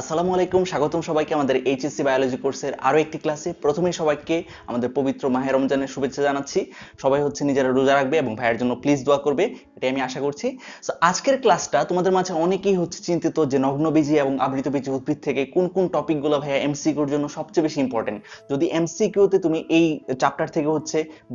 আসসালামু আলাইকুম, স্বাগতম সবাইকে আমাদের এইচএসসি বায়োলজি কোর্সের আরো একটি ক্লাসে। প্রথমেই সবাইকে আমাদের পবিত্র মাহে রমজানের শুভেচ্ছা জানাচ্ছি। সবাই নিজেরা রোজা রাখবে এবং ভাইয়ের জন্য প্লিজ দোয়া করবে, এটাই আমি আশা করছি। সো আজকের ক্লাসটা তোমাদের মাঝে অনেকেই চিন্তিত যে নগ্নবীজি এবং আবৃতবীজি উদ্ভিদ থেকে কোন কোন টপিকগুলো ভাইয়া এমসিকিউর জন্য সবচেয়ে বেশি ইম্পর্টেন্ট। যদি এমসিকিউতে তুমি এই চ্যাপ্টার থেকে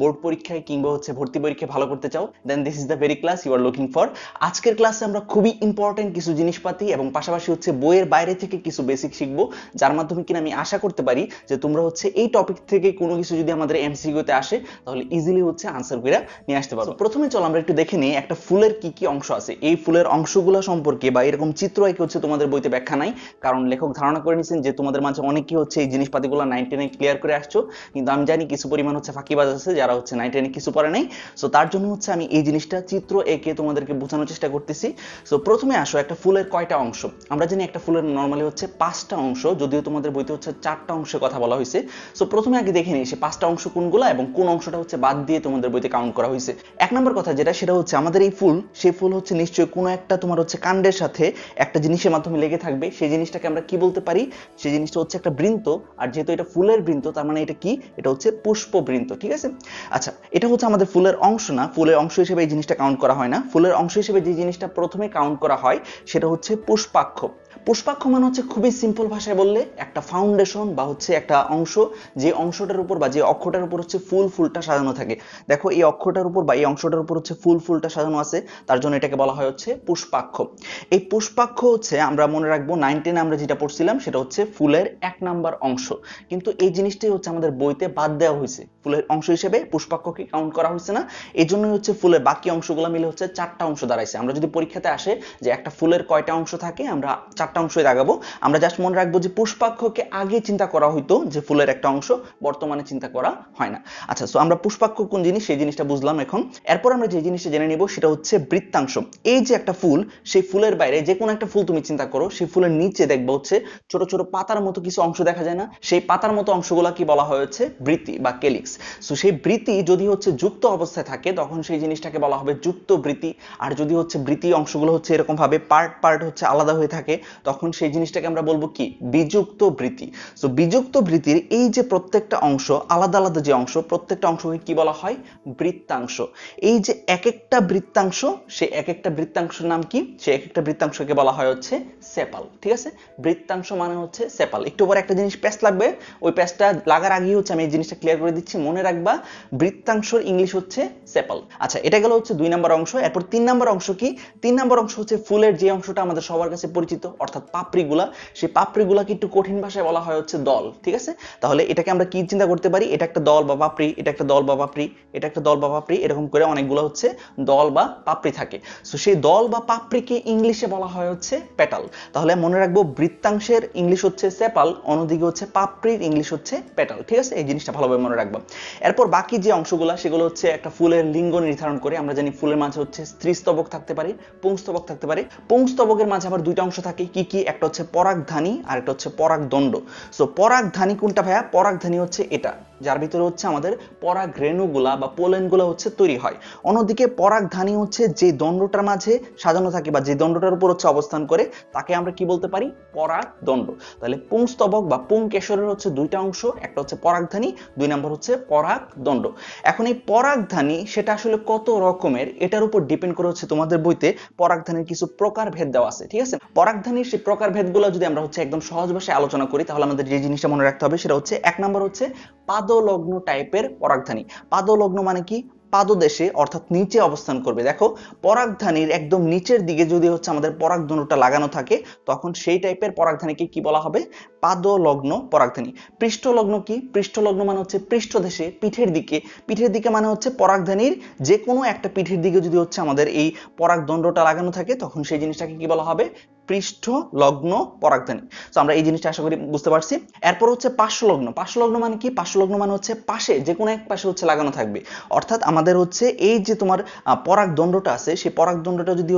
বোর্ড পরীক্ষায় কিংবা ভর্তি পরীক্ষায় ভালো করতে চাও, then this is the very class you are looking for. আজকের ক্লাসে আমরা খুবই ইম্পর্টেন্ট কিছু জিনিসপাতি এবং পাশাপাশি বইয়ের বাইরে থেকে কিছু বেসিক শিখবো, যার মাধ্যমে কিনা আমি আশা করতে পারি যে তোমরা এই টপিক থেকে কোনো কিছু যদি আমাদের এমসিকিউতে আসে তাহলে ইজিলি আনসার করে নিয়ে আসতে পারো। প্রথমে চলো আমরা একটু দেখে নিই একটা ফুলের কি কি অংশ আছে। এই ফুলের অংশগুলো সম্পর্কে বা এরকম চিত্র এঁকে তোমাদের বইতে ব্যাখ্যা নাই, কারণ লেখক ধারণা করে নিয়েছেন যে তোমাদের মাঝে অনেকেই এই জিনিসপাতিগুলো 9 10 ক্লিয়ার করে আসছো, কিন্তু আমি জানি কিছু পরিমাণ ফাঁকিবাজ আছে যারা 9 10 কিছু পড়ে নাই। সো তার জন্য আমি এই জিনিসটা চিত্র এঁকে তোমাদেরকে বোঝানোর চেষ্টা করতেছি। সো প্রথমে আসো, একটা ফুলের কয়টা অংশ? আমরা জানি একটা ফুলের নরমালি 5টা অংশ, যদিও তোমাদের বইতে 4টা অংশের কথা বলা হয়েছে। সো প্রথমে আগে দেখে নিই সে 5টা অংশ কোনগুলো এবং কোন অংশটা বাদ দিয়ে তোমাদের বইতে কাউন্ট করা হয়েছে। এক নম্বর কথা যেটা, সেটা আমাদের এই ফুল, সেই ফুল নিশ্চয়ই কোনো একটা তোমার কাণ্ডের সাথে একটা জিনিসের মাধ্যমে লেগে থাকবে। সেই জিনিসটাকে আমরা কি বলতে পারি? সেই জিনিসটা একটা বৃন্ত। আর যেহেতু এটা ফুলের বৃন্ত, তার মানে এটা কি? এটা পুষ্পবৃন্ত, ঠিক আছে? আচ্ছা, এটা আমাদের ফুলের অংশ না, ফুলের অংশ হিসেবে এই জিনিসটা কাউন্ট করা হয় না। ফুলের অংশ হিসেবে যে জিনিসটা প্রথমে কাউন্ট করা হয় সেটা পুষ্পাক্ষ। পুষ্পাক্ষ মানে খুবই সিম্পল ভাষায় বললে একটা ফাউন্ডেশন বা একটা অংশ, যে অংশটার উপর বা যে অক্ষটার উপর ফুলটা সাজানো থাকে। দেখো এই অক্ষটার উপর বা এই অংশটার উপর ফুলটা সাজানো আছে, তার জন্য এটাকে বলা হয় পুষ্পাক্ষ। এই পুষ্পাক্ষ আমরা মনে রাখবো 9 10 আমরা যেটা পড়ছিলাম সেটা ফুলের 1 নাম্বার অংশ, কিন্তু এই জিনিসটাই আমাদের বইতে বাদ দেওয়া হয়েছে। ফুলের অংশ হিসেবে পুষ্পাক্ষকে কাউন্ট করা হয়েছে না, এই জন্যই ফুলের বাকি অংশগুলো মিলে 4টা অংশ দাঁড়াইছে। আমরা যদি পরীক্ষাতে আসে যে একটা ফুলের কয়টা অংশ থাকে, আমরা 4টা অংশই দাগাবো। আমরা জাস্ট মনে রাখবো যে পুষ্পাক্ষকে আগে চিন্তা করা হইতো যে ফুলের একটা অংশ, বর্তমানে চিন্তা করা হয় না। আচ্ছা, সো আমরা পুষ্পাক্ষ কোন জিনিস সেই জিনিসটা বুঝলাম এখন। এরপর আমরা যে জিনিসটা জেনে নিব সেটা বৃত্তাংশ। এই যে একটা ফুল, সেই ফুলের বাইরে যে কোনো একটা ফুল তুমি চিন্তা করো, সেই ফুলের নিচে দেখবো ছোট ছোট পাতার মতো কিছু অংশ দেখা যায় না? সেই পাতার মতো অংশগুলা কি বলা হয়? বৃতি বা কেলিক্স। সো সেই বৃতি যদি যুক্ত অবস্থায় থাকে তখন সেই জিনিসটাকে বলা হবে যুক্ত বৃতি। আর যদি বৃতি অংশগুলো এরকম ভাবে পার্ট পার্ট আলাদা হয়ে থাকে, তখন সেই জিনিসটাকে আমরা বলবো কি? বিযুক্ত বৃতি। সো বিযুক্ত বৃতির এই যে প্রত্যেকটা অংশ, আলাদা আলাদা যে অংশ, প্রত্যেকটা অংশকে কি বলা হয়? বৃত্তাংশ। এই যে এক একটা বৃত্তাংশ, সে এক একটা বৃত্তাংশের নাম কি? সে এক একটা বৃত্তাংশকে বলা হয় সেপাল, ঠিক আছে? বৃত্তাংশ মানে সেপাল। একটু পরে একটা জিনিস প্যাচ লাগবে, ওই প্যাচটা লাগার আগেই আমি এই জিনিসটা ক্লিয়ার করে দিচ্ছি, মনে রাখবা বৃত্তাংশের ইংলিশ সেপাল। আচ্ছা, এটা গেল 2 নাম্বার অংশ। এরপর 3 নাম্বার অংশ কি? 3 নাম্বার অংশ ফুলের যে অংশটা আমাদের সবার কাছে পরিচিত, অর্থাৎ পাপড়িগুলা। সেই পাপড়িগুলাকে একটু কঠিন ভাষায় বলা হয় দল, ঠিক আছে? তাহলে এটাকে আমরা কি চিন্তা করতে পারি? এটা একটা দল বা পাপড়ি, এটা একটা দল বা পাপড়ি, এটা একটা দল বা পাপড়ি, এরকম করে অনেকগুলো দল বা পাপড়ি থাকে। সো সেই দল বা পাপড়িকে ইংলিশে বলা হয় পেটাল। তাহলে মনে রাখবো বৃত্তাংশের ইংলিশ সেপাল, অন্যদিকে পাপড়ির ইংলিশ পেটাল, ঠিক আছে? এই জিনিসটা ভালোভাবে মনে রাখবো। এরপর বাকি যে অংশগুলা, সেগুলো একটা ফুলের লিঙ্গ নির্ধারণ করে। আমরা জানি ফুলের মাঝে স্ত্রীস্তবক থাকতে পারে, পুংস্তবক থাকতে পারে। পুংস্তবকের মাঝে আবার 2টা অংশ থাকে, কি কি? একটা পরাগধানী আর একটা পরাগদণ্ড। সো পরাগধানী কোনটা ভাইয়া? পরাগধানী এটা, যার ভিতরে আমাদের পরাগ রেণুগুলা বা পোলেনগুলা তৈরি হয়। অন্যদিকে পরাগধানী যে দণ্ডটার মাঝে সাজানো থাকে বা যে দণ্ডটার উপর অবস্থান করে, তাকে আমরা কি বলতে পারি? পরাগদণ্ড। তাহলে পুংস্তবক বা পুংকেশরের 2টা অংশ, একটা পরাগধানী, 2 নম্বর পরাগদণ্ড। এখন এই পরাগধানী সেটা আসলে কত রকমের, এটার উপর ডিপেন্ড করে তোমাদের বইতে পরাগধানীর কিছু প্রকারভেদ দেওয়া আছে, ঠিক আছে? পরাগধানীর সেই প্রকারভেদগুলো যদি আমরা একদম সহজ ভাষায় আলোচনা করি, তাহলে আমাদের যে জিনিসটা মনে রাখতে হবে সেটা এক নম্বর পাদলগ্ন টাইপের পরাগধানী। পাদলগ্ন মানে কি? পাদদেশে, অর্থাৎ নিচে অবস্থান করবে। দেখো, পরাগধানীর একদম নিচের দিকে যদি আমাদের পরাগধনুটা লাগানো থাকে, তখন সেই টাইপের পরাগধানীকে কি বলা হবে? পাদলগ্ন পরাগধানী। পৃষ্ঠলগ্ন কি? পৃষ্ঠলগ্ন মানে পৃষ্ঠদেশে, পিঠের দিকে। পিঠের দিকে মানে পরাগধানীর যে কোনো একটা পিঠের দিকে যদি আমাদের এই পরাগদণ্ডটা লাগানো থাকে, তখন সেই জিনিসটাকে কি বলা হবে? পৃষ্ঠলগ্ন পরাগধানী। তো আমরা এই জিনিসটা আশা করি বুঝতে পারছি। এরপর পার্শ্বলগ্ন। পার্শ্বলগ্ন মানে কি? পার্শ্বলগ্ন মানে পাশে, যে কোনো এক পাশে লাগানো থাকবে। অর্থাৎ আমাদের এই যে তোমার পরাগদণ্ডটা আছে, সেই পরাগদণ্ডটা যদি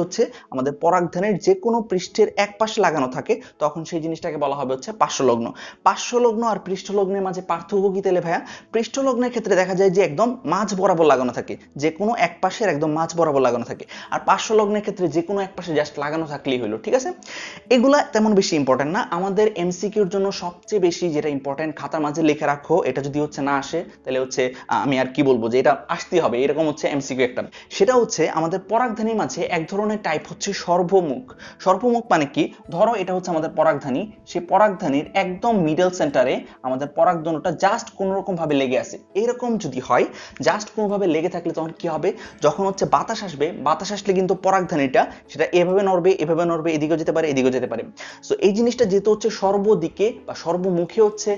আমাদের পরাগধানীর যে কোনো পৃষ্ঠের এক পাশে লাগানো থাকে, তখন সেই জিনিসটাকে বলা হবে পার্শ্বলগ্ন। পার্শ্বলগ্ন আর পৃষ্ঠলগ্নের মাঝে পার্থক্য কি তাহলে ভাইয়া? পৃষ্ঠলগ্নের ক্ষেত্রে দেখা যায় যে একদম মাঝ বরাবর লাগানো থাকে, যে কোনো এক পাশের একদম মাঝ বরাবর লাগানো থাকে, আর পার্শ্বলগ্নের ক্ষেত্রে যে কোনো এক পাশে জাস্ট লাগানো থাকলেই হলো, ঠিক আছে? এগুলা তেমন বেশি ইম্পর্টেন্ট না, আমাদের এমসিকিউর জন্য সবচেয়ে বেশি যেটা ইম্পর্টেন্ট খাতার মাঝে লিখে রাখো, এটা যদি হচ্ছে না আসে তাহলে হচ্ছে আমি আর কি বলবো যে এটা আসতেই হবে, এরকম হচ্ছে এমসিকিউ একটা। সেটা হচ্ছে আমাদের পরাগধানীর মাঝে এক ধরনের টাইপ হচ্ছে সর্বমুখ। সর্বমুখ মানে কি? ধরো এটা হচ্ছে আমাদের পরাগধানী, সেই পরাগধানীর একদম মিডল সেন্টারে আমাদের পরাগদণ্ডটা জাস্ট কোনো রকম ভাবে লেগে আছে, এরকম যদি হয়, জাস্ট কোনোভাবে লেগে থাকলে তখন কি হবে? যখন হচ্ছে বাতাস আসবে, বাতাস আসলে কিন্তু পরাগধানীটা সেটা এভাবে নড়বে, এভাবে নড়বে, এদিকেও যেতে পারে, এদিকেও যেতে পারে। সো এই জিনিসটা যেহেতু হচ্ছে সর্বদিকে বা সর্বমুখে হচ্ছে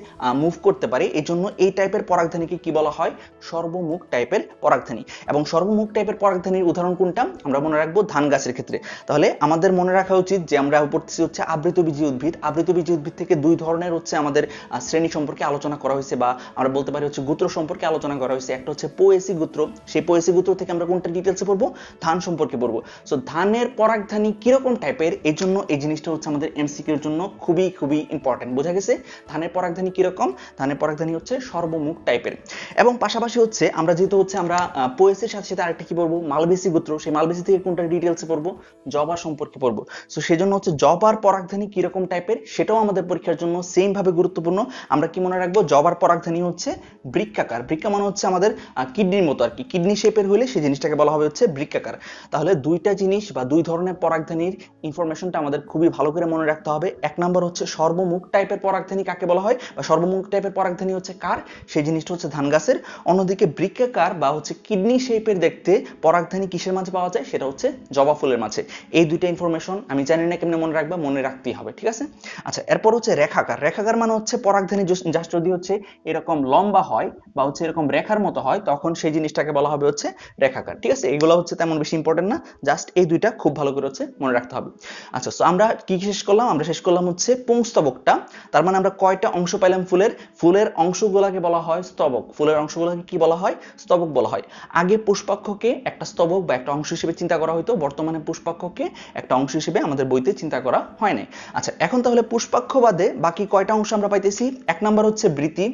মুভ করতে পারে, এই জন্য এই টাইপের পরাগধানীকে কি বলা হয়? সর্বমুখ টাইপের পরাগধানী। এবং সর্বমুখ টাইপের পরাগধানীর উদাহরণ কোনটা? আমরা মনে রাখবো ধান গাছের ক্ষেত্রে। তাহলে আমাদের মনে রাখা উচিত যে আমরা পড়তেছি হচ্ছে আবৃতবীজী উদ্ভিদ। আবৃতবীজী উদ্ভিদ থেকে দুই ধরনের হচ্ছে আমাদের শ্রেণী সম্পর্কে আলোচনা করা হয়েছে, বা আমরা বলতে পারি হচ্ছে গোত্র সম্পর্কে আলোচনা করা হয়েছে। একটা হচ্ছে পোয়েসি গোত্র, সেই পোয়েসি গোত্র থেকে আমরা কোনটা ডিটেলসে পড়বো? ধান সম্পর্কে পড়বো। সো ধানের পরাগধানী কিরকম টাইপের, এই জন্য এই জিনিসটা হচ্ছে আমাদের এমসিকিউর জন্য খুবই খুবই ইম্পর্টেন্ট। বোঝা গেছে ধানের পরাগধানী কিরকম? ধানের পরাগধানী হচ্ছে সর্বমুখ টাইপের। এবং পাশাপাশি হচ্ছে আমরা যেহেতু হচ্ছে আমরা পোয়েসির সাথে সাথে আরেকটা কি পড়বো? মালবেসি গোত্র। সেই মালবেসি থেকে কোনটা ডিটেলসে পড়বো? জবা সম্পর্কে পড়বো। সো সেজন্য হচ্ছে জবার পরাগধানী কিরকম টাইপের সেটাও আমাদের পরীক্ষার জন্য সেম ভাবে গুরুত্বপূর্ণ। আমরা কি মনে রাখবো? জবার পরাগধানী হচ্ছে বৃক্কাকার। বৃক্কা মানে হচ্ছে আমাদের কিডনির মতো আর কি, কিডনি শেপের হলে সেই জিনিসটাকে বলা হবে হচ্ছে বৃক্কাকার। তাহলে দুইটা জিনিস বা দুই ধরনের পরাগধানীর ইনফরমেশনটা আমাদের খুবই ভালো করে মনে রাখতে হবে। এক নাম্বার হচ্ছে সর্বমুখ টাইপের পরাগধানী কাকে বলা হয়, বা সর্বমুখ টাইপের পরাগধানী হচ্ছে কার? সেই জিনিসটা হচ্ছে ধান গাছের। অন্যদিকে বৃক্কাকার বা হচ্ছে কিডনি শেপের দেখতে পরাগধানী কিসের মাঝে পাওয়া যায়? সেটা হচ্ছে জবা ফুলের মাঝে। এই দুইটা ইনফরমেশন আমি জানি না কেমনে মনে রাখবা, মনে রাখতেই হবে, ঠিক আছে? আচ্ছা, এরপর হচ্ছে রেখাকার। রেখাকার মানে হচ্ছে পরাগধানী জাস্ট যদি হচ্ছে এরকম লম্বা হয় বা হচ্ছে এরকম রেখার মতো হয়, তখন সেই জিনিসটাকে বলা হবে হচ্ছে রেখাকার, ঠিক আছে? এগুলো হচ্ছে তেমন বেশি ইম্পর্টেন্ট না, জাস্ট এই দুইটা খুব ভালো করে হচ্ছে মনে রাখতে হবে। আচ্ছা, সো আমরা কি শেষ করলাম? আমরা শেষ করলাম হচ্ছে পুংস্তবকটা। তার মানে আমরা কয়টা অংশ পাইলাম ফুলের? ফুলের অংশগুলোকে বলা হয় স্তবক। ফুলের অংশগুলোকে কি বলা হয়? স্তবক বলা হয়। আগে পুষ্পাক্ষকে একটা স্তবক বা একটা অংশ হিসেবে চিন্তা করা হতো, বর্তমানে পুষ্পাক্ষকে একটা অংশ হিসেবে আমাদের বইতে চিন্তা করা হয় না। আচ্ছা, এখন তাহলে পুষ্পাক্ষ বাদে বাকি কয়টা অংশ আমরা পাইতেছি? এক নাম্বার হচ্ছে বৃতি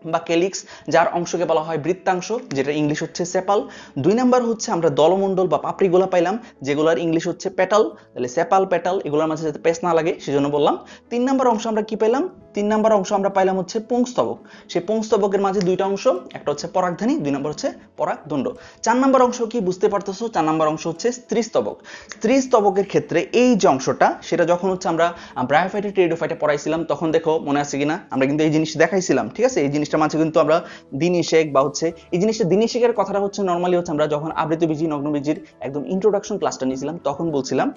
বা কেলিক্স, যার অংশকে বলা হয় বৃত্তাংশ, যেটা ইংলিশ হচ্ছে সেপাল। দুই নাম্বার হচ্ছে আমরা দলমণ্ডল বা পাপড়িগুলা পাইলাম, যেগুলোর ইংলিশ হচ্ছে পেটাল। তাহলে সেপাল, পেটাল, এগুলোর মাঝে যাতে পেস না লাগে সেজন্য বললাম। তিন নাম্বার অংশ আমরা কি পেলাম? তিন নাম্বার অংশ আমরা পাইলাম হচ্ছে পুংস্তবক। সেই পুংস্তবকের মাঝে দুইটা অংশ, একটা হচ্ছে পরাগধানী, দুই নাম্বার হচ্ছে পরাগদণ্ড। চার নাম্বার অংশ কি বুঝতে পারতেছো? চার নাম্বার অংশ হচ্ছে স্ত্রীস্তবক। স্ত্রীস্তবকের ক্ষেত্রে এই যে অংশটা, সেটা যখন হচ্ছে আমরা ব্রায়োফাইটে টেরিডোফাইটে পড়াইছিলাম, তখন দেখো মনে আছে কিনা, আমরা কিন্তু এই জিনিসটা দেখাইছিলাম, ঠিক আছে? এই জিনিসটার মাঝে কিন্তু আমরা দিনিশেক বা হচ্ছে এই জিনিসটা, দিনিশেকের কথাটা হচ্ছে নরমালি হচ্ছে আমরা যখন আবৃতবীজী নগ্নবীজির একদম ইন্ট্রোডাকশন ক্লাসটা নিয়েছিলাম তখন বলছিলাম।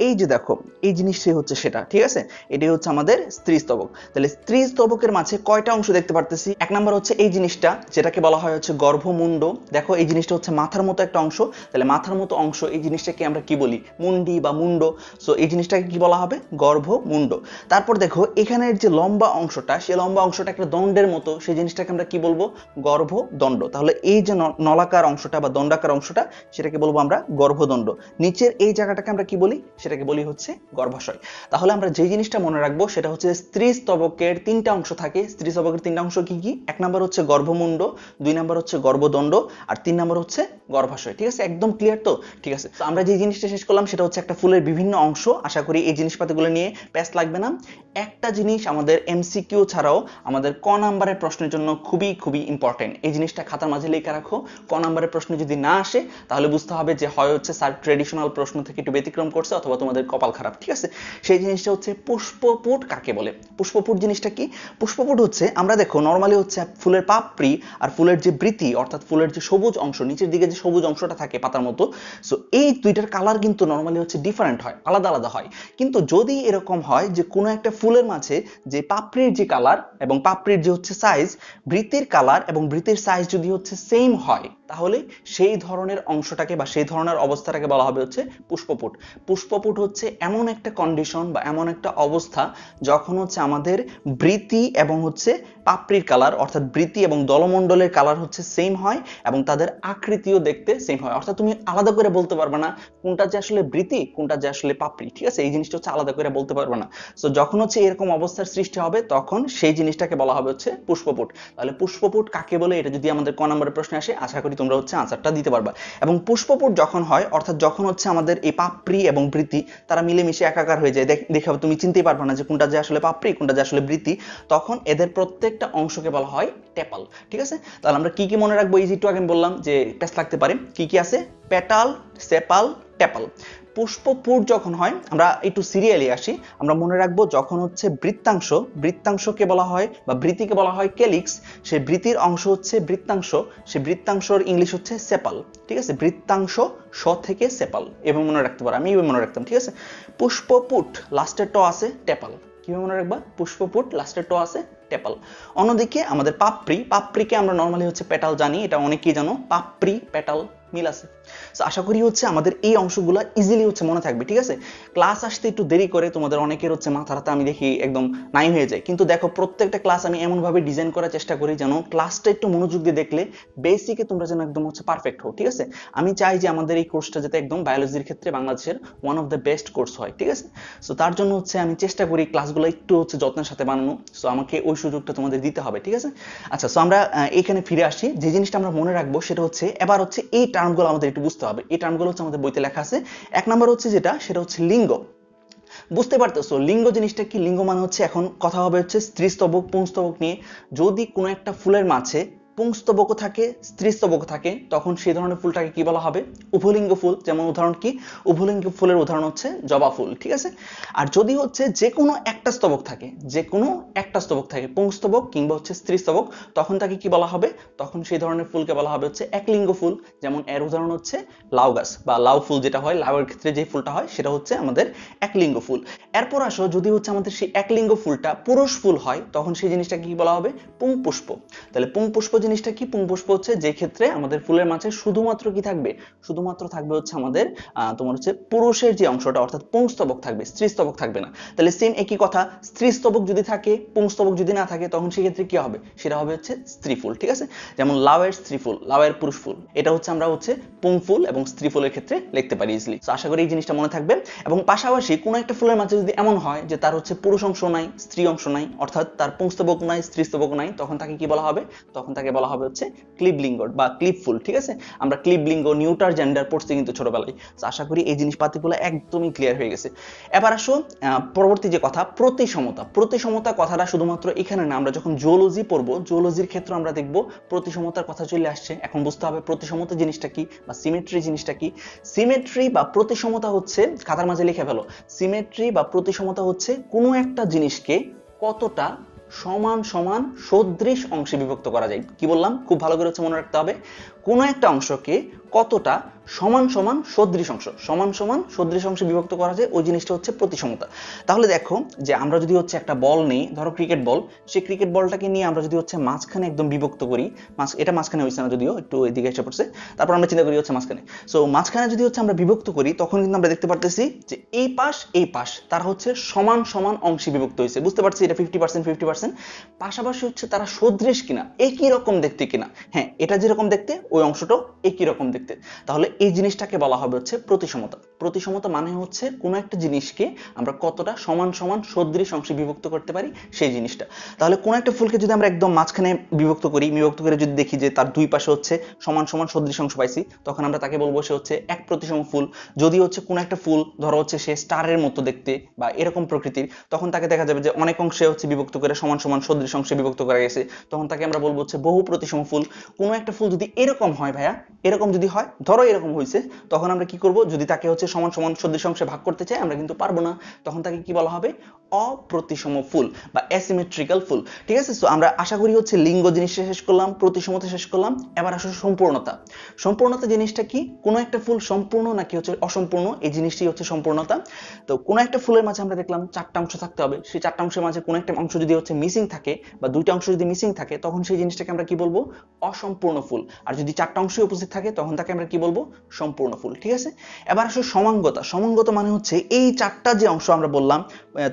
এই যে দেখো এই জিনিসটাই হচ্ছে সেটা, ঠিক আছে? এটাই হচ্ছে আমাদের স্ত্রীস্তবক। তাহলে স্ত্রীস্তবকের মাঝে কয়টা অংশ দেখতে পারতেছি? এক নাম্বার হচ্ছে এই জিনিসটা, যেটাকে বলা হয় হচ্ছে গর্ভমুণ্ড। দেখো এই জিনিসটা হচ্ছে মাথার মতো একটা অংশ। তাহলে মাথার মতো অংশ, এই জিনিসটাকে আমরা কি বলি? মুন্ডি বা মুন্ড। সো এই জিনিসটাকে কি বলা হবে? গর্ভমুণ্ড। তারপর দেখো এখানের যে লম্বা অংশটা, সেই লম্বা অংশটা একটা দণ্ডের মতো, সেই জিনিসটাকে আমরা কি বলবো? গর্ভদণ্ড। তাহলে এই যে নলাকার অংশটা বা দণ্ডাকার অংশটা, সেটাকে বলবো আমরা গর্ভদণ্ড। নিচের এই জায়গাটাকে আমরা কি বলি? সেটাকে বলি হচ্ছে গর্ভাশয়। তাহলে আমরা যে জিনিসটা মনে রাখবো সেটা হচ্ছে স্ত্রীস্তবকের তিনটা অংশ থাকে। স্ত্রীস্তবকের তিনটা অংশ কি কি? এক নাম্বার হচ্ছে গর্ভমুণ্ড, দুই নাম্বার হচ্ছে গর্ভদণ্ড, আর তিন নাম্বার হচ্ছে গর্ভাশয়, ঠিক আছে? একদম ক্লিয়ার তো? ঠিক আছে, তো আমরা যে জিনিসটা শেষ করলাম সেটা হচ্ছে একটা ফুলের বিভিন্ন অংশ। আশা করি এই জিনিসপাতিগুলো নিয়ে প্যাচ লাগবে না। একটা জিনিস আমাদের এমসিকিউ ছাড়াও আমাদের ক নাম্বারের প্রশ্নের জন্য খুবই খুবই ইম্পর্টেন্ট, এই জিনিসটা খাতার মাঝে লিখে রাখো। ক নাম্বারের প্রশ্ন যদি না আসে তাহলে বুঝতে হবে যে হয় হচ্ছে স্যার ট্রেডিশনাল প্রশ্ন থেকে একটু ব্যতিক্রম করছে, অথবা তোমাদের কপাল খারাপ, ঠিক আছে? সেই জিনিসটা হচ্ছে পুষ্পপুট কাকে বলে? পুষ্পপুট জিনিসটা কি? পুষ্পপুট হচ্ছে, আমরা দেখো নরমালি হচ্ছে ফুলের পাপড়ি আর ফুলের যে বৃতি, অর্থাৎ ফুলের যে সবুজ অংশ, নিচের দিকে যে সবুজ অংশটা থাকে পাতার মতো, সো এই দুইটার কালার কিন্তু নরমালি হচ্ছে ডিফারেন্ট হয়, আলাদা আলাদা হয়। কিন্তু যদি এরকম হয় যে কোনো একটা ফুলের মাঝে যে পাপড়ির যে কালার এবং পাপড়ির যে হচ্ছে সাইজ, বৃতির কালার এবং বৃতির সাইজ যদি হচ্ছে সেম হয়, তাহলে সেই ধরনের অংশটাকে বা সেই ধরনের অবস্থাটাকে বলা হবে হচ্ছে পুষ্পপুট। পুষ্পপুট হচ্ছে এমন একটা কন্ডিশন বা এমন একটা অবস্থা যখন হচ্ছে আমাদের বৃতি এবং হচ্ছে পাপড়ির কালার অর্থাৎ বৃতি এবং দলমণ্ডলের কালার হচ্ছে সেম হয় এবং তাদের আকৃতিও দেখতে সেম হয়। অর্থাৎ তুমি আলাদা করে বলতে পারবে না কোনটা যে আসলে বৃতি কোনটা যে আসলে পাপড়ি, ঠিক আছে? এই জিনিসটা হচ্ছে আলাদা করে বলতে পারবে না। সো যখন হচ্ছে এরকম অবস্থার সৃষ্টি হবে তখন সেই জিনিসটাকে বলা হবে হচ্ছে পুষ্পপুট। তাহলে পুষ্পপুট কাকে বলে, এটা যদি আমাদের ক নম্বরের প্রশ্নে আসে আশা করি তোমরা হচ্ছে আনসারটা দিতে পারবা। এবং পুষ্পপুট যখন হয় অর্থাৎ যখন হচ্ছে আমাদের এই পাপড়ি এবং বৃতি তারা মিলেমিশে একাকার হয়ে যায়, দেখে তুমি চিনতেই পারবে না যে কোনটা যে আসলে পাপড়ি কোনটা যে আসলে বৃতি, তখন এদের প্রত্যেকটা অংশকে বলা হয় টেপাল। ঠিক আছে? তাহলে আমরা কি কি মনে রাখবো? এই যে একটু আগে আমি বললাম যে পেস লাগতে পারে, কি কি আছে? পেটাল, সেপাল, টেপাল। পুষ্পপুট যখন হয়, আমরা একটু সিরিয়ালি আসি, আমরা মনে রাখবো যখন হচ্ছে বৃত্তাংশ, বৃত্তাংশকে বলা হয় বা বৃতিকে বলা হয় ক্যালিক্স, সেই বৃতির অংশ হচ্ছে বৃত্তাংশ, সেই বৃত্তাংশর ইংলিশ হচ্ছে সেপাল। ঠিক আছে? বৃত্তাংশ স থেকে সেপাল, এবং মনে রাখতে পারো, আমি এভাবে মনে রাখতাম। ঠিক আছে? পুষ্পপুট লাস্টের ট আছে টেপাল। কিভাবে মনে রাখবা? পুষ্পপুট লাস্টের ট আছে টেপাল। অন্যদিকে আমাদের পাপড়ি, পাপড়িকে আমরা নর্মালি হচ্ছে পেটাল জানি, এটা অনেকেই জানো। পাপড়ি পেটাল মিল আছে। সো আশা করি হচ্ছে আমাদের এই অংশগুলো ইজিলি হচ্ছে মনে থাকবে। ঠিক আছে? ক্লাস আসতে একটু দেরি করে তোমাদের অনেকের হচ্ছে মাথাটা আমি দেখি একদম নাই হয়ে যায়, কিন্তু দেখো প্রত্যেকটা ক্লাস আমি এমন ভাবে ডিজাইন করার চেষ্টা করি যেন ক্লাসটা একটু মনোযোগ দিয়ে দেখলে বেসিকে তোমরা যেন একদম হচ্ছে পারফেক্ট হও। ঠিক আছে? আমি চাই যে আমাদের এই কোর্সটা যাতে একদম বায়োলজির ক্ষেত্রে বাংলাদেশের one of the best course হয়। ঠিক আছে? সো তার জন্য হচ্ছে আমি চেষ্টা করি ক্লাসগুলো একটু হচ্ছে যত্নের সাথে বানানো। সো আমাকে ওই সুযোগটা তোমাদের দিতে হবে। ঠিক আছে? আচ্ছা, সো আমরা এখানে ফিরে আসি। যে জিনিসটা আমরা মনে রাখবো সেটা হচ্ছে এবার হচ্ছে এই টার্মগুলো আমাদের একটু বুঝতে হবে। এই টার্মগুলো হচ্ছে আমাদের বইতে লেখা আছে। এক নম্বর হচ্ছে যেটা, সেটা হচ্ছে লিঙ্গ। বুঝতে পারতেছো লিঙ্গ জিনিসটা কি? লিঙ্গ মানে হচ্ছে, এখন কথা হবে হচ্ছে স্ত্রীস্তবক পুংস্তবক নিয়ে। যদি কোনো একটা ফুলের মাঝে পুংস্তবক থাকে স্ত্রীস্তবক থাকে তখন সেই ধরনের ফুলটাকে কি বলা হবে? উভলিঙ্গ ফুল। যেমন উদাহরণ কি? উভলিঙ্গ ফুলের উদাহরণ হচ্ছে জবা ফুল। ঠিক আছে? আর যদি হচ্ছে যে কোনো একটা স্তবক থাকে, যে কোনো একটা স্তবক থাকে পুংস্তবক কিংবা হচ্ছে স্ত্রীস্তবক, তখন তাকে কি বলা হবে? তখন সেই ধরনের ফুলকে বলা হবে হচ্ছে একলিঙ্গ ফুল। যেমন এর উদাহরণ হচ্ছে লাউ গাছ বা লাউ ফুল, যেটা হয় লাউয়ের ক্ষেত্রে যে ফুলটা হয় সেটা হচ্ছে আমাদের একলিঙ্গ ফুল। এরপর আসো, যদি হচ্ছে আমাদের সেই একলিঙ্গ ফুলটা পুরুষ ফুল হয় তখন সেই জিনিসটা কি বলা হবে? পুংপুষ্প। তাহলে পুংপুষ্প জিনিসটা কি? পুংপুষ্প হচ্ছে যে ক্ষেত্রে আমাদের ফুলের মাঝে শুধুমাত্র কি থাকবে? শুধুমাত্র থাকবে হচ্ছে আমাদের তোমার হচ্ছে পুরুষের যে অংশটা অর্থাৎ পুংস্তবক থাকবে, স্ত্রীস্তবক থাকবে না। তাহলে সেম একই কথা, স্ত্রীস্তবক যদি থাকে পুংস্তবক যদি না থাকে তখন সেক্ষেত্রে কি হবে? সেটা হবে হচ্ছে স্ত্রী ফুল। ঠিক আছে? যেমন লাউয়ের স্ত্রী ফুল, লাউয়ের পুরুষ ফুল, এটা হচ্ছে আমরা হচ্ছে পুং ফুল এবং স্ত্রী ফুলের ক্ষেত্রে লিখতে পারি ইজিলি। তো আশা করি এই জিনিসটা মনে থাকবে। এবং পাশাপাশি কোনো একটা ফুলের মাঝে যদি এমন হয় যে তার হচ্ছে পুরুষ অংশ নাই স্ত্রী অংশ নাই, অর্থাৎ তার পুংস্তবক নাই স্ত্রীস্তবক নাই, তখন তাকে কি বলা হবে? তখন তাকে বলা হবে হচ্ছে ক্লিবলিঙ্গ বা ক্লিপ ফুল। ঠিক আছে? আমরা ক্লিবলিঙ্গ নিউটার জেন্ডার পড়ছি কিন্তু ছোটবেলায়। তো আশা করি এই জিনিসপাতিগুলো একদমই ক্লিয়ার হয়ে গেছে। এবার আসো পরবর্তী যে কথা, প্রতিসমতা। প্রতিসমতা কথাটা শুধুমাত্র এখানে না, আমরা যখন জুওলজি পড়বো জুওলজির ক্ষেত্রে আমরা দেখব প্রতিসমতার কথা চলে আসছে। এখন বুঝতে হবে প্রতিসমতা জিনিসটা কি বা সিমেট্রি জিনিসটা কি। সিমেট্রি বা প্রতিসমতা হচ্ছে, খাতার মাঝে লিখে ফেলো, সিমেট্রি বা প্রতিসমতা হচ্ছে কোনো একটা জিনিসকে কতটা সমান সমান সদৃশ অংশে বিভক্ত করা যায়। কি বললাম? খুব ভালো করে হচ্ছে মনে রাখতে হবে। কোনো একটা অংশকে কতটা সমান সমান সদৃশ অংশ, সমান সমান সদৃশ অংশে বিভক্ত করা যায়, ওই জিনিসটা হচ্ছে প্রতিসমতা। তাহলে দেখো যে আমরা যদি হচ্ছে একটা বল নেই, ধরো ক্রিকেট বল, সেই ক্রিকেট বলটাকে নিয়ে আমরা যদি হচ্ছে মাঝখানে একদম বিভক্ত করি, এটা মাঝখানে হয়েছে না যদিও, একটু এদিকে এসে পড়ছে, তারপর আমরা চিন্তা করি হচ্ছে মাঝখানে। সো মাঝখানে যদি হচ্ছে আমরা বিভক্ত করি তখন কিন্তু আমরা দেখতে পারতেছি যে এই পাশ তারা হচ্ছে সমান সমান অংশে বিভক্ত হয়েছে। বুঝতে পারছি এটা 50% 50%। পাশাপাশি হচ্ছে তারা সদৃশ কিনা, একই রকম দেখতে কিনা। হ্যাঁ, এটা যেরকম দেখতে ওই অংশটাও একই রকম দেখতে। তাহলে এই জিনিসটাকে বলা হবে হচ্ছে প্রতিসমতা। প্রতিসমতা মানে হচ্ছে কোনো একটা জিনিসকে আমরা কতটা সমান সমান সদৃশ অংশে বিভক্ত করতে পারি সেই জিনিসটা। তাহলে কোনো একটা ফুলকে যদি আমরা একদম মাঝখানে বিভক্ত করে যদি দেখি যে তার দুই পাশে হচ্ছে সমান সমান সদৃশ অংশ পাইছি, তখন আমরা তাকে বলবো সে হচ্ছে এক প্রতিসম ফুল। যদি হচ্ছে কোনো একটা ফুল ধরো হচ্ছে সে স্টারের মতো দেখতে বা এরকম প্রকৃতির, তখন তাকে দেখা যাবে যে অনেক অংশে হচ্ছে বিভক্ত করে সমান সমান সদৃশ অংশে বিভক্ত করা গেছে, তখন তাকে আমরা বলবো হচ্ছে বহু প্রতিসম ফুল। কোনো একটা ফুল যদি এরকম হয় ভাইয়া, এরকম যদি হয়, ধরো এরকম হয়েছে, তখন আমরা কি করব? যদি তাকে হচ্ছে সমান সমান সদৃশ অংশে ভাগ করতে চাই, আমরা কিন্তু পারবো না, তখন তাকে কি বলা হবে? অপ্রতিসম ফুল বা অ্যাসিমেট্রিক্যাল ফুল। ঠিক আছে, সো আমরা আশা করি হচ্ছে লিঙ্গ জিনিসটা শেষ করলাম, প্রতিসমতা শেষ করলাম। এবার আসলে সম্পূর্ণতা। সম্পূর্ণতা জিনিসটা কি? কোনো একটা ফুল সম্পূর্ণ নাকি হচ্ছে অসম্পূর্ণ, এই জিনিসটি হচ্ছে সম্পূর্ণতা। তো কোনো একটা ফুলের মাঝে আমরা দেখলাম 4টা অংশ থাকতে হবে, সেই 4টা অংশের মাঝে কোনো একটা অংশ যদি হচ্ছে মিসিং থাকে বা 2টা অংশ যদি মিসিং থাকে, তখন সেই জিনিসটাকে আমরা কি বলবো? অসম্পূর্ণ ফুল। আর যদি 4টা অংশই উপস্থিত থাকে, তখন তাকে আমরা কি বলবো? সম্পূর্ণ ফুল। ঠিক আছে, এবার আসলে সমাঙ্গতা। সমাঙ্গতা মানে হচ্ছে এই 4টা যে অংশ আমরা বললাম,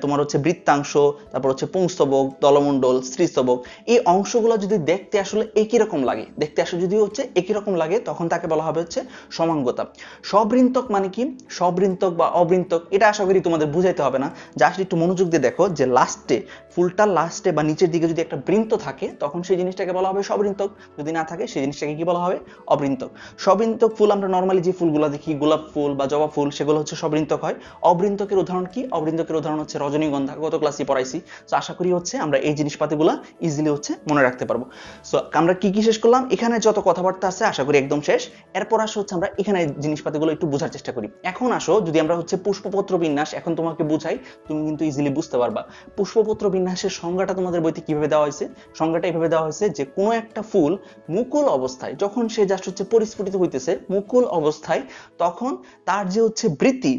তোমার হচ্ছে বৃত্তাংশ, তারপর হচ্ছে পুংস্তবক, দলমণ্ডল, স্ত্রীস্তবক, এই অংশগুলো যদি দেখতে আসলে একই রকম লাগে, দেখতে আসলে যদি হচ্ছে একই রকম লাগে, তখন তাকে বলা হবে হচ্ছে সমাঙ্গতা। সবৃন্তক মানে কি? সবৃন্তক বা অবৃন্তক, এটা আশা করি তোমাদের বুঝাইতে হবে না, জাস্ট একটু মনোযোগ দিয়ে দেখো যে লাস্টে, ফুলটার লাস্টে বা নিচের দিকে যদি একটা বৃন্ত থাকে, তখন সেই জিনিসটাকে বলা হবে সবৃন্তক, যদি না থাকে সেই জিনিসটাকে কি বলা হবে? অবৃন্তক। সবৃন্তক ফুল আমরা নর্মালি যে ফুলগুলো দেখি, গোলাপ ফুল বা জবা ফুল, সেগুলো হচ্ছে সবৃন্তক হয়। অবৃন্তকের উদাহরণ কি? অবৃন্তকের উদাহরণ হচ্ছে রজনীগন্ধা, গত ক্লাসে পড়াইছি। তো আশা করি হচ্ছে আমরা এই জিনিসপাতিগুলো ইজিলি হচ্ছে মনে রাখতে পারবো। সো আমরা কি কি শেষ করলাম? এখানে যত কথাবার্তা আছে আশা করি একদম শেষ। এরপর আসো হচ্ছে আমরা এখানে জিনিসপাতিগুলো একটু বোঝার চেষ্টা করি। এখন আসো যদি আমরা হচ্ছে পুষ্পপত্র বিন্যাস এখন তোমাকে বুঝাই, তুমি কিন্তু ইজিলি বুঝতে পারবা। পুষ্পপত্র বিন্যাসের সংজ্ঞাটা তোমাদের বইতে কিভাবে দেওয়া হয়েছে? সংজ্ঞাটা এইভাবে দেওয়া হয়েছে যে কোনো একটা ফুল মুকুল অবস্থায়, যখন সে জাস্ট হচ্ছে পরিস্ফুটিত হইতেছে মুকুল অবস্থায়, তখন তার যে হচ্ছে বৃত্তি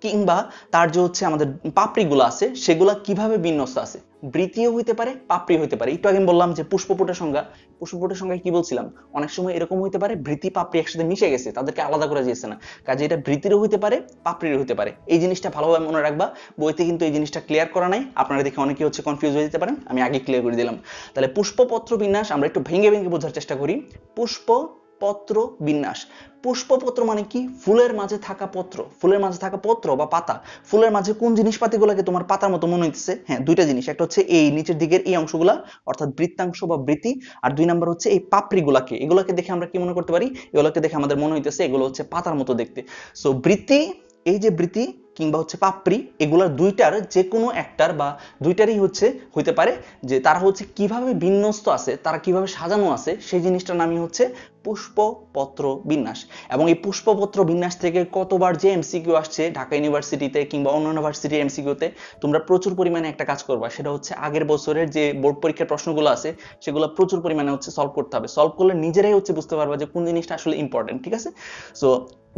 কিংবা তার যে হচ্ছে আমাদের পাপড়িগুলো আছে, সেগুলা কিভাবে বিন্যস্ত আছে। বৃত্তিও হইতে পারে, পাপড়ি হইতে পারে। একটু আগে বললাম যে পুষ্পপুটের সংজ্ঞা, পুষ্পপুটের সংজ্ঞায় কি বলছিলাম? অনেক সময় এরকম হইতে পারে বৃত্তি পাপড়ি একসাথে মিশে গেছে, তাদেরকে আলাদা করা যাচ্ছে না, কাজে এটা বৃত্তিরও হইতে পারে, পাপড়িরও হইতে পারে। এই জিনিসটা ভালোভাবে মনে রাখবা, বইতে কিন্তু এই জিনিসটা ক্লিয়ার করা নাই, আপনারা দেখে অনেকে হচ্ছে কনফিউজ হয়ে যেতে পারেন, আমি আগে ক্লিয়ার করে দিলাম। তাহলে পুষ্পপত্র বিন্যাস আমরা একটু ভেঙে ভেঙে বোঝার চেষ্টা করি। পুষ্পপত্র বিন্যাস। পুষ্পপত্র মানে কি? ফুলের মাঝে থাকা পত্র, ফুলের মাঝে থাকা পত্র বা পাতা। ফুলের মাঝে কোন জিনিসপাতিগুলোকে তোমার পাতার মতো মনে হইতেছে? হ্যাঁ, দুইটা জিনিস, একটা হচ্ছে এই নিচের দিকের এই অংশগুলা অর্থাৎ বৃত্তাংশ বা বৃত্তি, আর 2 নাম্বার হচ্ছে এই পাপড়িগুলাকে। এগুলোকে দেখে আমরা কি মনে করতে পারি? এগুলোকে দেখে আমাদের মনে হইতেছে এগুলো হচ্ছে পাতার মতো দেখতে। সো বৃত্তি, এই যে বৃত্তি কিংবা হচ্ছে পাপড়ি, এগুলোর দুইটার যে কোনো একটার বা দুইটারই হচ্ছে হইতে পারে যে তারা হচ্ছে কিভাবে বিন্যস্ত আছে, তারা কিভাবে সাজানো আছে, সেই জিনিসটার নামই হচ্ছে পুষ্পপত্র বিন্যাস। এবং এই পুষ্পপত্র বিন্যাস থেকে কতবার যে এমসিকিউ আসছে ঢাকা ইউনিভার্সিটিতে কিংবা অন্য ইউনিভার্সিটির এমসিকিউতে, তোমরা প্রচুর পরিমাণে একটা কাজ করবা, সেটা হচ্ছে আগের বছরের যে বোর্ড পরীক্ষার প্রশ্নগুলো আছে সেগুলো প্রচুর পরিমাণে হচ্ছে সলভ করতে হবে। সলভ করলে নিজেরাই হচ্ছে বুঝতে পারবা যে কোন জিনিসটা আসলে ইম্পর্টেন্ট। ঠিক আছে, সো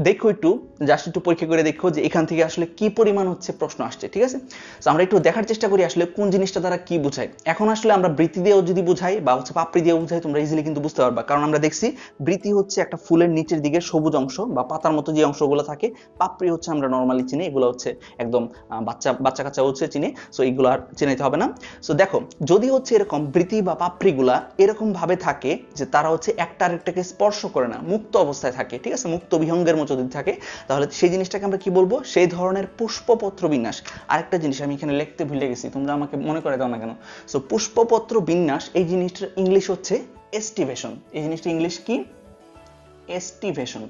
দেখো একটু, জাস্ট একটু পরীক্ষা করে দেখো যে এখান থেকে আসলে কি পরিমাণ হচ্ছে প্রশ্ন আসছে। ঠিক আছে, সো আমরা একটু দেখার চেষ্টা করি আসলে কোন জিনিসটা দ্বারা কি বোঝায়। এখন আসলে আমরা বৃত্তি দিয়েও যদি বুঝাই বা হচ্ছে পাপড়ি দিয়েও বুঝাই, তোমরা ইজিলি কিন্তু বুঝতে পারবা, কারণ আমরা দেখছি বৃত্তি হচ্ছে একটা ফুলের নিচের দিকে সবুজ অংশ বা পাতার মতো যে অংশগুলো থাকে, পাপড়ি হচ্ছে আমরা নর্মালি চিনি, এগুলো হচ্ছে একদম বাচ্চা কাচ্চা হচ্ছে চিনি, সো এইগুলো আর চিনাইতে হবে না। সো দেখো, যদি হচ্ছে এরকম বৃত্তি বা পাপড়িগুলা এরকম ভাবে থাকে যে তারা হচ্ছে একটা আরেকটাকে স্পর্শ করে না, মুক্ত অবস্থায় থাকে, ঠিক আছে, মুক্ত বিহঙ্গের মতো যদি থাকে, তাহলে সেই জিনিসটাকে আমরা কি বলবো? সেই ধরনের পুষ্পপত্র বিন্যাস। আরেকটা জিনিস আমি এখানে লিখতে ভুলে গেছি, তোমরা আমাকে মনে করে দাও না কেন। সো পুষ্পপত্র বিন্যাস, এই জিনিসটার ইংলিশ হচ্ছে এস্টিভেশন। এই জিনিসটা ইংলিশ কি? এস্টিভেশন।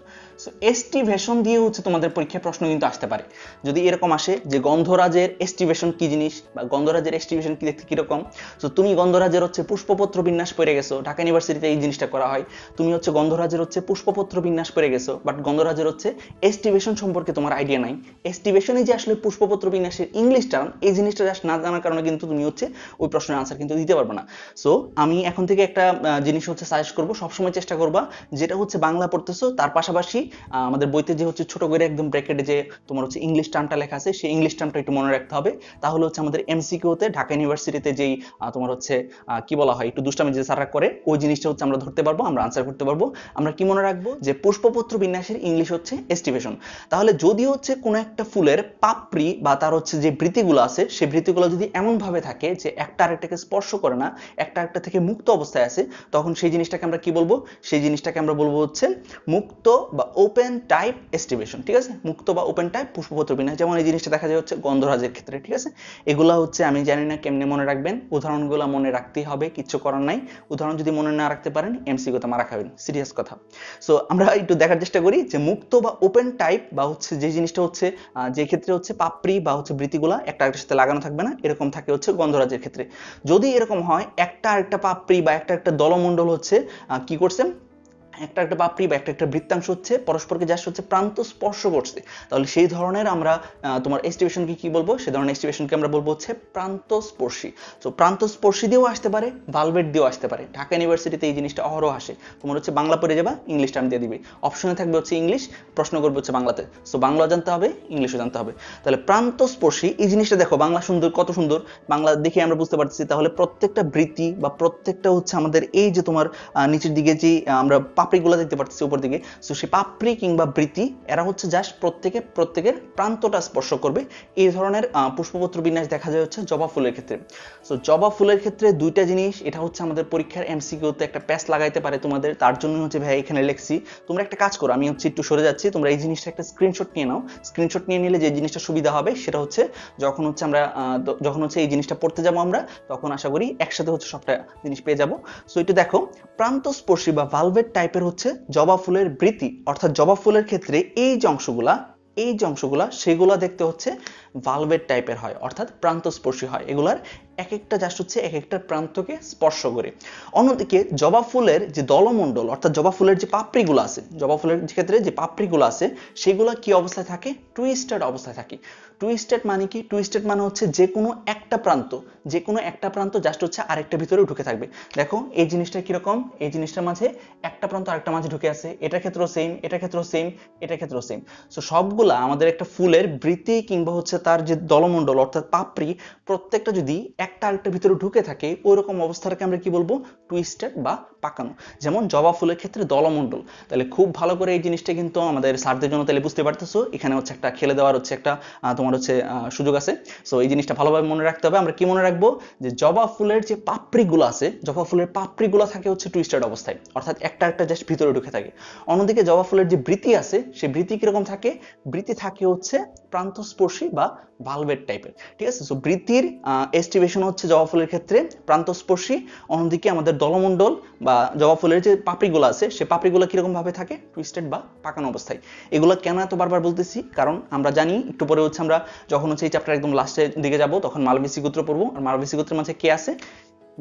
সো এস্টিভেশন দিয়ে হচ্ছে তোমাদের পরীক্ষায় প্রশ্ন কিন্তু আসতে পারে। যদি এরকম আসে যে গন্ধরাজের এস্টিভেশন কি জিনিস বা গন্ধরাজের এস্টিভেশন কি দেখতে কিরকম, সো তুমি গন্ধরাজের হচ্ছে পুষ্পপত্র বিন্যাস পড়ে গেছো, ঢাকা ইউনিভার্সিটিতে এই জিনিসটা করা হয়, তুমি হচ্ছে গন্ধরাজের হচ্ছে পুষ্পপত্র বিন্যাস পড়ে গেছো, বাট গন্ধরাজের হচ্ছে এস্টিভেশন সম্পর্কে তোমার আইডিয়া নাই। এস্টিভেশনই যে আসলে পুষ্পপত্র বিন্যাসের ইংলিশ টার্ম, এই জিনিসটা জাস্ট না জানার কারণে কিন্তু তুমি হচ্ছে ওই প্রশ্নের আনসার কিন্তু দিতে পারবে না। সো আমি এখন থেকে একটা জিনিস হচ্ছে সাজেস্ট করবো, সবসময় চেষ্টা করবা যেটা হচ্ছে বাংলা পড়তেছো তার পাশাপাশি আমাদের বইতে যে হচ্ছে ছোট করে একদম ব্র্যাকেটে যে তোমার হচ্ছে ইংলিশ টার্মটা লেখা আছে, সেই ইংলিশ টার্মটা একটু মনে রাখতে হবে। তাহলে হচ্ছে আমাদের এমসিকিউতে ঢাকা ইউনিভার্সিটিতে যেই তোমার হচ্ছে কি বলা হয়, একটু দুষ্টামি যে স্যাররা করে, ওই জিনিসটা হচ্ছে আমরা ধরতে পারবো, আমরা আনসার করতে পারবো। আমরা কি মনে রাখবো? যে পুষ্পপত্র বিন্যাসের ইংলিশ হচ্ছে এস্টিভেশন। তাহলে যদি হচ্ছে কোনো একটা ফুলের পাপড়ি বা তার হচ্ছে যে বৃত্তিগুলো আছে, সেই বৃত্তিগুলো যদি এমন ভাবে থাকে যে একটা আরেকটাকে স্পর্শ করে না, একটা আরেকটা থেকে মুক্ত অবস্থায় আছে, তখন সেই জিনিসটাকে আমরা কি বলবো? সেই জিনিসটাকে আমরা বলবো হচ্ছে মুক্ত বা ওপেন টাইপ এস্টিভেশন। ঠিক আছে, মুক্ত বা ওপেন টাইপ পুষ্পপত্র বিন্যাস। যেমন এই জিনিসটা দেখা যায় হচ্ছে গন্ধরাজের ক্ষেত্রে। ঠিক আছে, এগুলা হচ্ছে আমি জানি না কেমনে মনে রাখবেন, উদাহরণগুলো মনে রাখতেই হবে, কিচ্ছু করার নাই। উদাহরণ যদি মনে না রাখতে পারেন, এমসিকিউতে মারা খাবেন, সিরিয়াস কথা। সো আমরা একটু দেখার চেষ্টা করি যে মুক্ত বা ওপেন টাইপ বা হচ্ছে যে জিনিসটা হচ্ছে যে ক্ষেত্রে হচ্ছে পাপড়ি বা হচ্ছে বৃত্তিগুলা একটা আরেকটার সাথে লাগানো থাকবে না, এরকম থাকে হচ্ছে গন্ধরাজের ক্ষেত্রে। যদি এরকম হয় একটা আরেকটা পাপড়ি বা একটা একটা দলমণ্ডল হচ্ছে কি করছে, একটা একটা পাপড়ি বা একটা একটা বৃত্তাংশ হচ্ছে পরস্পরকে জাস্ট হচ্ছে প্রান্ত স্পর্শ করছে, তাহলে সেই ধরনের আমরা তোমার এস্টিমেশনকে কি বলবো, সেই ধরনের এস্টিমেশনকে আমরা বলবো হচ্ছে প্রান্তস্পর্শী। তো প্রান্তস্পর্শী দিয়েও আসতে পারে, ভালভেট দিয়েও আসতে পারে। ঢাকা ইউনিভার্সিটিতে এই জিনিসটা অহরহ আসে, তোমার হচ্ছে বাংলা পড়ে যাবা, ইংলিশ টার্ম দিয়ে দিবে, অপশনে থাকবে হচ্ছে ইংলিশ, প্রশ্ন করবে হচ্ছে বাংলাতে। সো বাংলাও জানতে হবে, ইংলিশও জানতে হবে। তাহলে প্রান্তস্পর্শী এই জিনিসটা দেখো, বাংলা সুন্দর, কত সুন্দর বাংলা দেখে আমরা বুঝতে পারতেছি। তাহলে প্রত্যেকটা বৃত্তি বা প্রত্যেকটা হচ্ছে আমাদের এই যে তোমার নিচের দিকে যে আমরা পাপড়িগুলো দেখতে পাচ্ছি উপর দিকে, সো সেই পাপড়ি কিংবা বৃত্তি এরা হচ্ছে জাস্ট প্রত্যেকের প্রান্তটা স্পর্শ করবে। এই ধরনের পুষ্পপত্র বিন্যাস দেখা যায় হচ্ছে জবা ফুলের ক্ষেত্রে। সো জবা ফুলের ক্ষেত্রে দুইটা জিনিস, এটা হচ্ছে আমাদের পরীক্ষার এমসিকিউতে একটা প্যাচ লাগাইতে পারে তোমাদের, তার জন্য হচ্ছে ভাই এখানে লিখছি। তোমরা একটা কাজ করো, আমি হচ্ছে একটু সরে যাচ্ছি, তোমরা এই জিনিসটা একটা স্ক্রিনশট নিয়ে নাও। স্ক্রিনশট নিয়ে নিলে যে জিনিসটা সুবিধা হবে সেটা হচ্ছে যখন হচ্ছে আমরা যখন হচ্ছে এই জিনিসটা পড়তে যাবো আমরা, তখন আশা করি একসাথে হচ্ছে সবটা জিনিস পেয়ে যাবো। সো এটা দেখো, প্রান্তস্পর্শী বা ভালভেট টাইপের হচ্ছে জবা ফুলের বৃত্তি, অর্থাৎ জবা ফুলের ক্ষেত্রে এই যে অংশগুলা সেগুলা দেখতে হচ্ছে ভালভেট টাইপের হয়, অর্থাৎ প্রান্তস্পর্শী হয়। এগুলার এক একটা জাস্ট হচ্ছে এক একটা প্রান্তকে স্পর্শ করে। অন্যদিকে জবা ফুলের যে দলমণ্ডল, অর্থাৎ জবা ফুলের যে পাপড়িগুলো আছে, জবা ফুলের ক্ষেত্রে যে পাপড়িগুলো আছে সেগুলো কি অবস্থায় থাকে, টুইস্টেড অবস্থায় থাকে। টুইস্টেড মানে কি, টুইস্টেড মানে হচ্ছে যে কোনো একটা প্রান্ত জাস্ট হচ্ছে আরেকটা ভিতরে ঢুকে থাকবে। দেখো এই জিনিসটা কিরকম, এই জিনিসটার মাঝে একটা প্রান্ত আরেকটা মাঝে ঢুকে আছে, এটার ক্ষেত্রেও সেম, এটার ক্ষেত্রেও সেম, এটার ক্ষেত্রেও সেম। সো সবগুলা আমাদের একটা ফুলের বৃত্তি কিংবা হচ্ছে তার যে দলমণ্ডল অর্থাৎ পাপড়ি, প্রত্যেকটা যদি একটা আরেকটা ভিতরে ঢুকে থাকে, ওই রকম অবস্থাটাকে আমরা কি বলবো, টুইস্টেড বা পাকানো। যেমন জবা ফুলের ক্ষেত্রে দলমণ্ডল। তাহলে খুব ভালো করে এই জিনিসটা কিন্তু আমাদের স্যারদের জন্য তাহলে বুঝতে পারতেছো, এখানে হচ্ছে একটা খেলে দেওয়ার হচ্ছে একটা তোমার হচ্ছে সুযোগ আছে। সো এই জিনিসটা ভালোভাবে মনে রাখতে হবে। আমরা কি মনে রাখবো, যে জবা ফুলের যে পাপড়িগুলো আছে, জবা ফুলের পাপড়িগুলো থাকে হচ্ছে টুইস্টেড অবস্থায়, অর্থাৎ একটা একটা জাস্ট ভিতরে ঢুকে থাকে। অন্যদিকে জবা ফুলের যে বৃতি আছে, সেই বৃতি কিরকম থাকে, বৃতি থাকে হচ্ছে প্রান্তস্পর্শী বা ভালভেট টাইপের। ঠিক আছে, সো বৃত্তির এস্টিমেশন হচ্ছে জবা ফুলের ক্ষেত্রে প্রান্তস্পর্শী। অন্যদিকে আমাদের দলমণ্ডল বা জবা ফুলের যে পাপড়িগুলো আছে, সেই পাপড়িগুলো কিরকম ভাবে থাকে, টুইস্টেড বা পাকানো অবস্থায়। এগুলো কেন এত বারবার বলতেছি, কারণ আমরা জানি একটু পরে হচ্ছে আমরা যখন হচ্ছে এই চ্যাপ্টার একদম লাস্টের দিকে যাব, তখন মালবেসী গোত্র পড়বো। আর মালবেসী গোত্রের মাঝে কে আছে,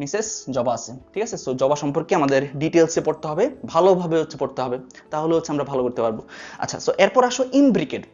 মিসেস জবা আছে। ঠিক আছে, সো জবা সম্পর্কে আমাদের ডিটেলসে পড়তে হবে, ভালোভাবে হচ্ছে পড়তে হবে, তাহলে হচ্ছে আমরা ভালো করতে পারবো। আচ্ছা, সো এরপর আসো ইমব্রিকেট।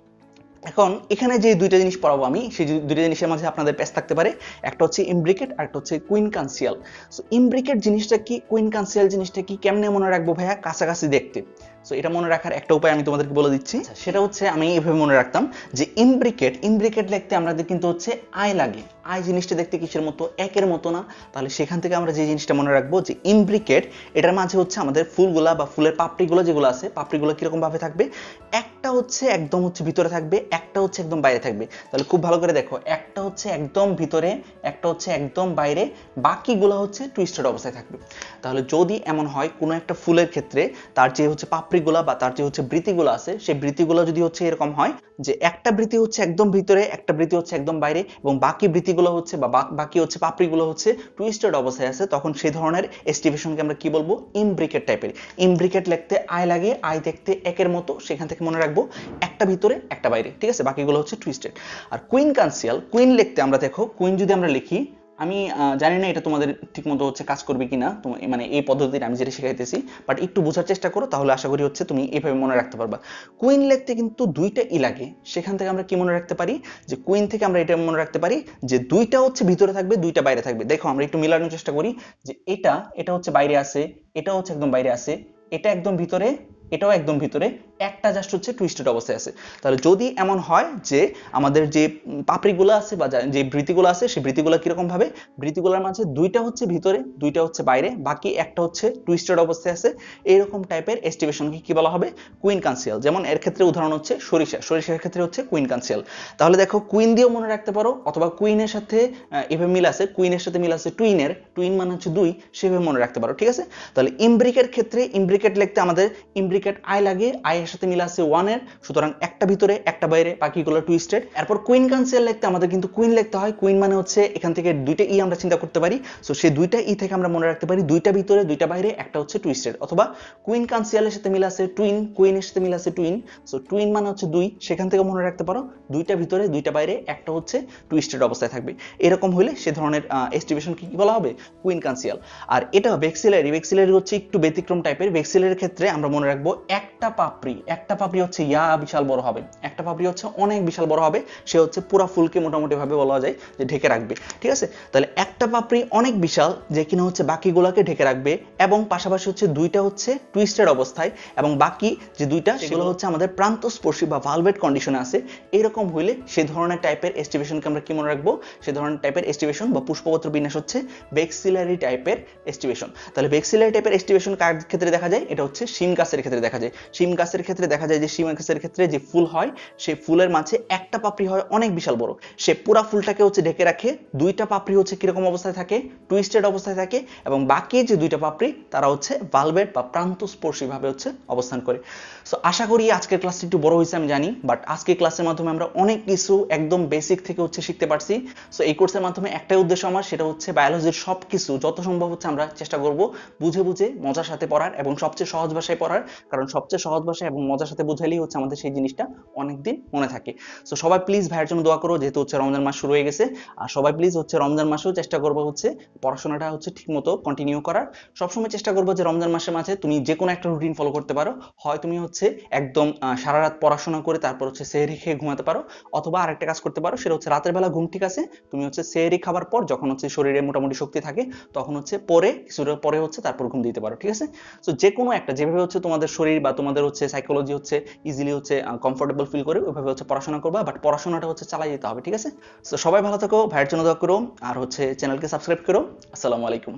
এখন এখানে যে দুইটা জিনিস পড়াবো আমি, সেই দুইটা জিনিসের মাঝে আপনাদের প্যাচ থাকতে পারে। একটা হচ্ছে ইমব্রিকেট আর একটা হচ্ছে কুইনকানসিয়াল। সো ইমব্রিকেট জিনিসটা কি, কুইনকানসিয়াল জিনিসটা কি, কেমনে মনে রাখবো ভাইয়া, কাছাকাছি দেখতে। সো এটা মনে রাখার একটা উপায় আমি তোমাদেরকে বলে দিচ্ছি। সেটা হচ্ছে আমি এভাবে মনে রাখতাম যে ইমব্রিকেট লিখতে আমাদের কিন্তু হচ্ছে আই লাগে। আই জিনিসটা দেখতে কিসের মতো, একের মতো না? তাহলে সেখান থেকে আমরা যে জিনিসটা মনে রাখবো যে ইমব্রিকেট, এটার মাঝে হচ্ছে আমাদের ফুলগুলা বা ফুলের পাপড়িগুলো যেগুলো আছে, পাপড়িগুলো কিরকম ভাবে থাকবে, একটা হচ্ছে একদম হচ্ছে ভিতরে থাকবে, একটা হচ্ছে একদম বাইরে থাকবে। তাহলে খুব ভালো করে দেখো, একটা হচ্ছে একদম ভিতরে, একটা হচ্ছে একদম বাইরে, বাকিগুলো হচ্ছে টুইস্টেড অবস্থায় থাকবে। তাহলে যদি এমন হয় কোনো একটা ফুলের ক্ষেত্রে তার যে হচ্ছে পাপড়িগুলা বা তার যে হচ্ছে বৃতিগুলো আছে, সেই বৃতিগুলো যদি হচ্ছে এরকম হয় যে একটা বৃতি হচ্ছে একদম ভিতরে, একটা বৃতি হচ্ছে একদম বাইরে, এবং বাকি বৃতিগুলো হচ্ছে বা বাকি হচ্ছে পাপড়িগুলো হচ্ছে টুইস্টেড অবস্থায় আছে, তখন সেই ধরনের এস্টিমেশনকে আমরা কি বলবো, ইমব্রিকেট টাইপের। ইমব্রিকেট লিখতে আই লাগে, আই দেখতে একের মতো, সেখান থেকে মনে রাখবো একটা ভিতরে একটা বাইরে। ঠিক আছে, বাকিগুলো হচ্ছে টুইস্টেড। আর কুইনকানসিয়াল, কুইন লিখতে আমরা দেখো, কুইন যদি আমরা লিখি, আমি জানি না এটা তোমাদের ঠিকমতো হচ্ছে কাজ করবে কিনা, মানে এই পদ্ধতিটা আমি যেটা শেখাইতেছি, বাট একটু বোঝার চেষ্টা করো, তাহলে আশা করি হচ্ছে তুমি এইভাবে মনে রাখতে পারবা। কুইন লিখতে কিন্তু দুইটা ই লাগে, সেখান থেকে আমরা কি মনে রাখতে পারি, যে কুইন থেকে আমরা এটা মনে রাখতে পারি যে দুইটা হচ্ছে ভিতরে থাকবে, দুইটা বাইরে থাকবে। দেখো আমরা একটু মিলানোর চেষ্টা করি, যে এটা হচ্ছে বাইরে আছে, এটা হচ্ছে একদম বাইরে আছে, এটা একদম ভিতরে, এটাও একদম ভিতরে, একটা জাস্ট হচ্ছে টুইস্টেড অবস্থায় আছে। তাহলে যদি এমন হয় যে আমাদের যে পাপড়িগুলো আছে বা যে বৃতিগুলো আছে, সেই বৃতিগুলো কিরকম ভাবে, বৃতিগুলোর মাঝে দুইটা হচ্ছে ভিতরে, দুইটা হচ্ছে বাইরে, বাকি একটা হচ্ছে টুইস্টেড অবস্থায় আছে, এইরকম টাইপের এস্টিমেশনকে কি বলা হবে, কুইনকানসিয়াল। যেমন এর ক্ষেত্রে উদাহরণ হচ্ছে সরিষার ক্ষেত্রে হচ্ছে কুইনকানসিয়াল। তাহলে দেখো কুইন দিয়েও মনে রাখতে পারো, অথবা কুইনের সাথে এভাবে মিল আছে, কুইনের সাথে মিল আছে টুইন মানে হচ্ছে দুই, সেভাবে মনে রাখতে পারো। ঠিক আছে, তাহলে ইমব্রিকের ক্ষেত্রে ইমব্রিকেট লিখতে আমাদের ইমব্রিকেট প্রেডিকেট আই লাগে, আই এর সাথে মিল আছে 1 এর, সুতরাং একটা ভিতরে একটা বাইরে, বাকিগুলো টুইস্টেড। এরপর কুইন কাউন্সিল লিখতে আমাদের কিন্তু কুইন লিখতে হয়। কুইন মানে হচ্ছে এখান থেকে দুইটা ই আমরা চিন্তা করতে পারি, সো সেই দুইটা ই থেকে আমরা মনে রাখতে পারি দুইটা ভিতরে দুইটা বাইরে, একটা হচ্ছে টুইস্টেড। অথবা কুইন কাউন্সিলের সাথে মিল আছে টুইন, কুইনের সাথে মিল আছে টুইন, সো টুইন মানে হচ্ছে দুই, সেখান থেকে মনে রাখতে পারো দুইটা ভিতরে দুইটা বাইরে, একটা হচ্ছে টুইস্টেড অবস্থায় থাকবে। এরকম হলে সে ধরনের এস্টিমেশন কি বলা হবে? Queen council. আর এটা ভেক্সিলারি, ভেক্সিলারি হচ্ছে একটু ব্যতিক্রম টাইপের। ভেক্সিলারির ক্ষেত্রে আমরা মনে রাখবো একটা পাপড়ি, একটা পাপড়ি হচ্ছে ইয়া বিশাল বড় হবে, একটা পাপড়ি হচ্ছে অনেক বিশাল বড় হবে, সে হচ্ছে পুরা ফুলকে মোটামুটি ভাবে বলা যায় যে ঢেকে রাখবে, ঠিক আছে? তাহলে একটা পাপড়ি অনেক বিশাল যে কিনা হচ্ছে বাকিগুলোকে ঢেকে রাখবে, এবং পাশাপাশি হচ্ছে দুইটা হচ্ছে টুইস্টেড অবস্থায়, এবং বাকি যে দুইটা সেগুলো হচ্ছে আমাদের প্রান্তস্পর্শী বা ভালভেট কন্ডিশনে আছে। এরকম হইলে সে ধরনের টাইপের এস্টিমেশনকে আমরা কি মনে রাখবো? সে ধরনের টাইপের এস্টিমেশন বা পুষ্পপত্র বিন্যাস হচ্ছে ভেক্সিলারি টাইপের এস্টিমেশন। তাহলে ভেক্সিলারি টাইপের এস্টিমেশন কার ক্ষেত্রে দেখা যায়? এটা হচ্ছে শিম গাছের ক্ষেত্রে দেখা যায়। শিম গাছের ক্ষেত্রে দেখা যায় যে শিম গাছের ক্ষেত্রে যে ফুল হয়, সেই ফুলের মাঝে একটা পাপড়ি হয় অনেক বিশাল বড়, সে পুরা ফুলটাকে হচ্ছে ঢেকে রাখে, দুইটা পাপড়ি হচ্ছে কিরকম অবস্থায় থাকে? টুইস্টেড অবস্থায় থাকে, এবং বাকি যে দুইটা পাপড়ি তারা হচ্ছে ভালভেট বা প্রান্তস্পর্শী ভাবে হচ্ছে অবস্থান করে। সো আশা করি আজকের ক্লাসটি একটু বড় হয়েছে আমি জানি, বাট আজকের ক্লাসের মাধ্যমে আমরা অনেক কিছু একদম বেসিক থেকে হচ্ছে শিখতে পারছি। সো এই কোর্সের মাধ্যমে একটাই উদ্দেশ্য আমার, সেটা হচ্ছে বায়োলজির সবকিছু যত সম্ভব হচ্ছে আমরা চেষ্টা করব বুঝে বুঝে মজার সাথে পড়ার, এবং সবচেয়ে সহজ ভাষায় পড়ার, কারণ সবচেয়ে সহজ ভাষায় এবং মজার সাথে বুঝাইলেই হচ্ছে আমাদের সেই জিনিসটা অনেকদিন মনে থাকে। সো সবাই প্লিজ ভাইয়ের জন্য দোয়া করো, যেহেতু হচ্ছে রমজান মাস শুরু হয়ে গেছে, আর সবাই প্লিজ হচ্ছে রমজান মাসেও চেষ্টা করবো হচ্ছে পড়াশোনাটা হচ্ছে ঠিকমতো কন্টিনিউ করার। সবসময় চেষ্টা করবো যে রমজান মাসের মাঝে তুমি যে কোনো একটা রুটিন ফলো করতে পারো। হয় তুমি হচ্ছে একদম সারা রাত পড়াশোনা করে তারপর হচ্ছে সেহরি খেয়ে ঘুমাতে পারো, অথবা আরেকটা কাজ করতে পারো, সেটা হচ্ছে রাতের বেলা ঘুম ঠিক আছে, তুমি হচ্ছে সেহরি খাবার পর যখন হচ্ছে শরীরে মোটামুটি শক্তি থাকে তখন হচ্ছে পরে কিছুটা পরে হচ্ছে তারপর ঘুম দিতে পারো, ঠিক আছে? তো যে কোনো একটা যেভাবে হচ্ছে তোমাদের শরীর বা তোমাদের হচ্ছে সাইকোলজি হচ্ছে ইজিলি হচ্ছে কমফোর্টেবল ফিল করে ওইভাবে হচ্ছে পড়াশোনা করবা, বাট পড়াশোনাটা হচ্ছে চালাই যেতে হবে, ঠিক আছে? তো সবাই ভালো থাকো, ভাইয়ের জন্য দোয়া করো, আর হচ্ছে চ্যানেলকে সাবস্ক্রাইব করো। আসসালামু আলাইকুম।